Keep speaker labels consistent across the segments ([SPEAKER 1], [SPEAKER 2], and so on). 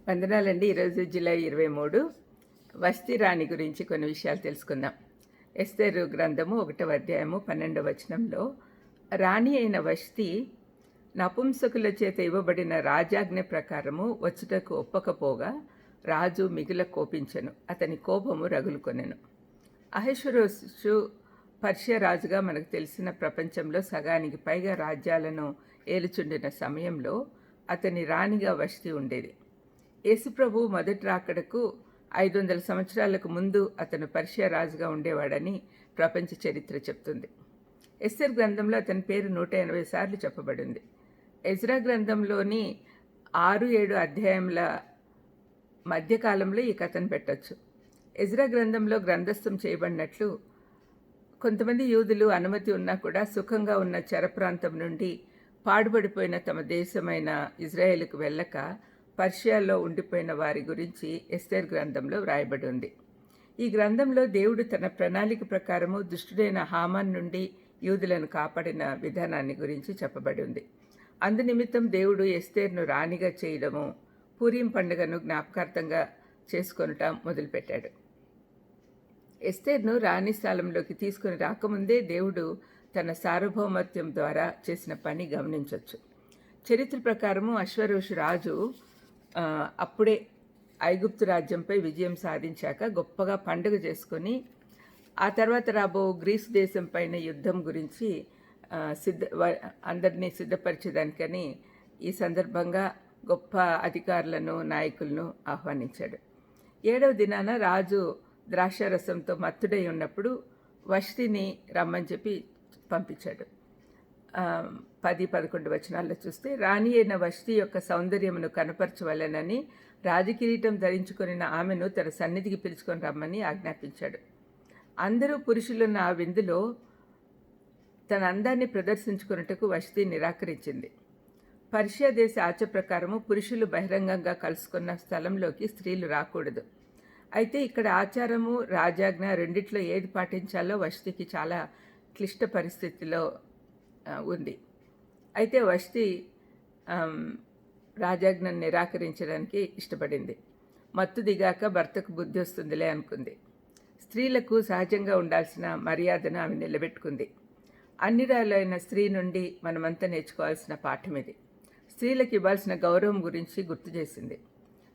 [SPEAKER 1] వందనాలండి. ఈరోజు జూలై 23 వస్తీ రాణి గురించి కొన్ని విషయాలు తెలుసుకుందాం. ఎస్తేరు గ్రంథము 1వ అధ్యాయము 12వ వచనంలో రాణి అయిన వస్తీ నపుంసకుల చేత ఇవ్వబడిన రాజాజ్ఞ ప్రకారము వచ్చుటకు ఒప్పకపోగా రాజు మిగుల కోపించెను. అతని కోపము రగులుకొనెను. అహష్వేరోషు పర్షియా రాజుగా మనకు తెలిసిన ప్రపంచంలో సగానికి పైగా రాజ్యాలను ఏలుచుండిన సమయంలో అతని రాణిగా వస్తీ ఉండేది. యేసుప్రభు మొదటి రాకడకు 500 సంవత్సరాలకు ముందు అతను పర్షియా రాజుగా ఉండేవాడని ప్రపంచ చరిత్ర చెప్తుంది. ఎస్తేర్ గ్రంథంలో అతని పేరు 180 సార్లు చెప్పబడింది. ఎజ్రా గ్రంథంలోని 6-7 అధ్యాయముల మధ్యకాలంలో ఈ కథను పెట్టచ్చు. ఎజ్రా గ్రంథంలో గ్రంథస్థం చేయబడినట్లు కొంతమంది యూదులు అనుమతి ఉన్నా కూడా సుఖంగా ఉన్న చెర ప్రాంతం నుండి పాడుబడిపోయిన తమ దేశమైన ఇజ్రాయేలుకు వెళ్ళక పర్షియాలో ఉండిపోయిన వారి గురించి ఎస్తేర్ గ్రంథంలో వ్రాయబడి ఉంది. ఈ గ్రంథంలో దేవుడు తన ప్రణాళిక ప్రకారము దుష్టుడైన హామాన్ నుండి యూదులను కాపాడిన విధానాన్ని గురించి చెప్పబడి ఉంది. అందునిమిత్తం దేవుడు ఎస్తేర్ను రాణిగా చేయడము, పూరీం పండుగను జ్ఞాపకార్థంగా చేసుకొనటం మొదలుపెట్టాడు. ఎస్తేర్ను రాణి స్థలంలోకి తీసుకుని రాకముందే దేవుడు తన సార్వభౌమత్యం ద్వారా చేసిన పని గమనించవచ్చు. చరిత్ర ప్రకారము అశ్వరోషు రాజు అప్పుడే ఐగుప్తు రాజ్యంపై విజయం సాధించాక గొప్పగా పండుగ చేసుకొని ఆ తర్వాత రాబో గ్రీసు దేశం పైన యుద్ధం గురించి అందరినీ సిద్ధపరిచేదానికని ఈ సందర్భంగా గొప్ప అధికారులను నాయకులను ఆహ్వానించాడు. 7వ దినాన రాజు ద్రాక్షారసంతో మత్తుడై ఉన్నప్పుడు వష్టిని రమ్మని చెప్పి పంపించాడు. 10-11 వచనాల్లో చూస్తే రాణి అయిన వష్టి యొక్క సౌందర్యమును కనపరచవలెనని రాజకిరీటం ధరించుకొనిన ఆమెను తన సన్నిధికి పిలుచుకొని రమ్మని ఆజ్ఞాపించాడు. అందరూ పురుషులున్న ఆ విందులో తన అందాన్ని ప్రదర్శించుకున్నట్టుకు వష్టి నిరాకరించింది. పర్షియా దేశ ఆచార ప్రకారము పురుషులు బహిరంగంగా కలుసుకున్న స్థలంలోకి స్త్రీలు రాకూడదు. అయితే ఇక్కడ ఆచారము రాజాజ్ఞ రెండిట్లో ఏది పాటించాలో వష్టికి చాలా క్లిష్ట పరిస్థితిలో ఉంది. అయితే వష్టి రాజాజ్ఞను నిరాకరించడానికి ఇష్టపడింది. మత్తు దిగాక భర్తకు బుద్ధి వస్తుందిలే అనుకుంది. స్త్రీలకు సహజంగా ఉండాల్సిన మర్యాదను ఆమె నిలబెట్టుకుంది. అన్నిరాలైన స్త్రీ నుండి మనమంతా నేర్చుకోవాల్సిన పాఠం ఇది. స్త్రీలకు ఇవ్వాల్సిన గౌరవం గురించి గుర్తు చేసింది.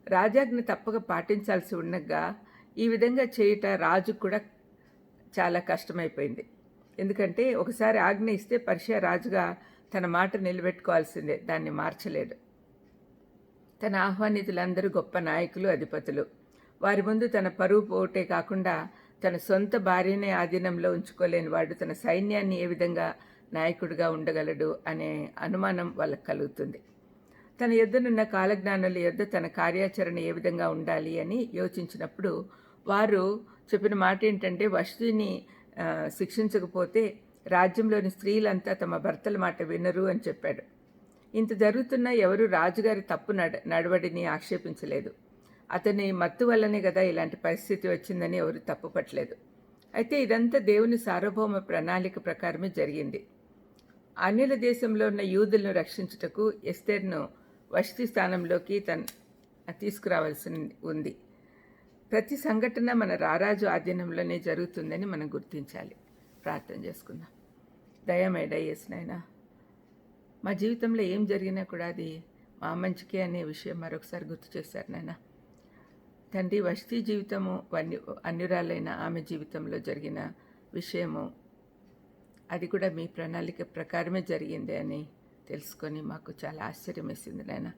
[SPEAKER 1] రాజాజ్ఞ తప్పక పాటించాల్సి ఉండగా ఈ విధంగా చేయుట రాజుకు కూడా చాలా కష్టమైపోయింది. ఎందుకంటే ఒకసారి ఆజ్ఞ ఇస్తే పర్షియా రాజుగా తన మాట నిలబెట్టుకోవాల్సిందే, దాన్ని మార్చలేడు. తన ఆహ్వానితులందరూ గొప్ప నాయకులు, అధిపతులు. వారి ముందు తన పరువు పోటే కాకుండా తన సొంత భార్యనే ఆధీనంలో ఉంచుకోలేని వాడు తన సైన్యాన్ని ఏ విధంగా నాయకుడిగా ఉండగలడు అనే అనుమానం వాళ్ళకు కలుగుతుంది. తన యొద్దనున్న కాలజ్ఞానుల యొద్ద తన కార్యాచరణ ఏ విధంగా ఉండాలి అని యోచించినప్పుడు వారు చెప్పిన మాట ఏంటంటే, వష్టిని శిక్షించకపోతే రాజ్యంలోని స్త్రీలంతా తమ భర్తల మాట వినరు అని చెప్పాడు. ఇంత జరుగుతున్నా ఎవరు రాజుగారి తప్పు నడవడిని ఆక్షేపించలేదు. అతని మత్తు వల్లనే కదా ఇలాంటి పరిస్థితి వచ్చిందని ఎవరు తప్పుపట్టలేదు. అయితే ఇదంతా దేవుని సార్వభౌమ ప్రణాళిక ప్రకారమే జరిగింది. అన్యుల దేశంలో ఉన్న యూదులను రక్షించుటకు ఎస్తేర్ను వష్టి స్థానంలోకి తీసుకురావాల్సి ఉంది. ప్రతి సంఘటన మన రారాజు ఆధీనంలోనే జరుగుతుందని మనం గుర్తించాలి. ప్రార్థన చేసుకుందాం. దయమేడ యేసునైనా, మా జీవితంలో ఏం జరిగినా కూడా అది మా మంచికే అనే విషయం మరొకసారి గుర్తు చేశారు నాయన. తండ్రి, వష్టి జీవితము అన్యురాలైన ఆమె జీవితంలో జరిగిన విషయము అది కూడా మీ ప్రణాళిక ప్రకారమే జరిగింది అని తెలుసుకొని మాకు చాలా ఆశ్చర్యం వేసింది నాయన.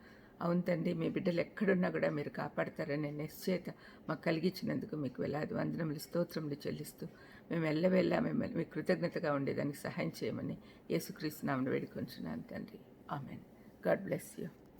[SPEAKER 1] అవును తండ్రి, మీ బిడ్డలు ఎక్కడున్నా కూడా మీరు కాపాడతారనే నిశ్చయత మాకు కలిగించినందుకు మీకు వేలాది వందనములు, స్తోత్రములు చెల్లిస్తూ మేము ఎల్లవేళలా మిమ్మల్ని మీ కృతజ్ఞతగా ఉండేదానికి సహాయం చేయమని యేసుక్రీస్తు నామమున వేడుకొంచున్నాను తండ్రి. ఆమెన్. God bless you.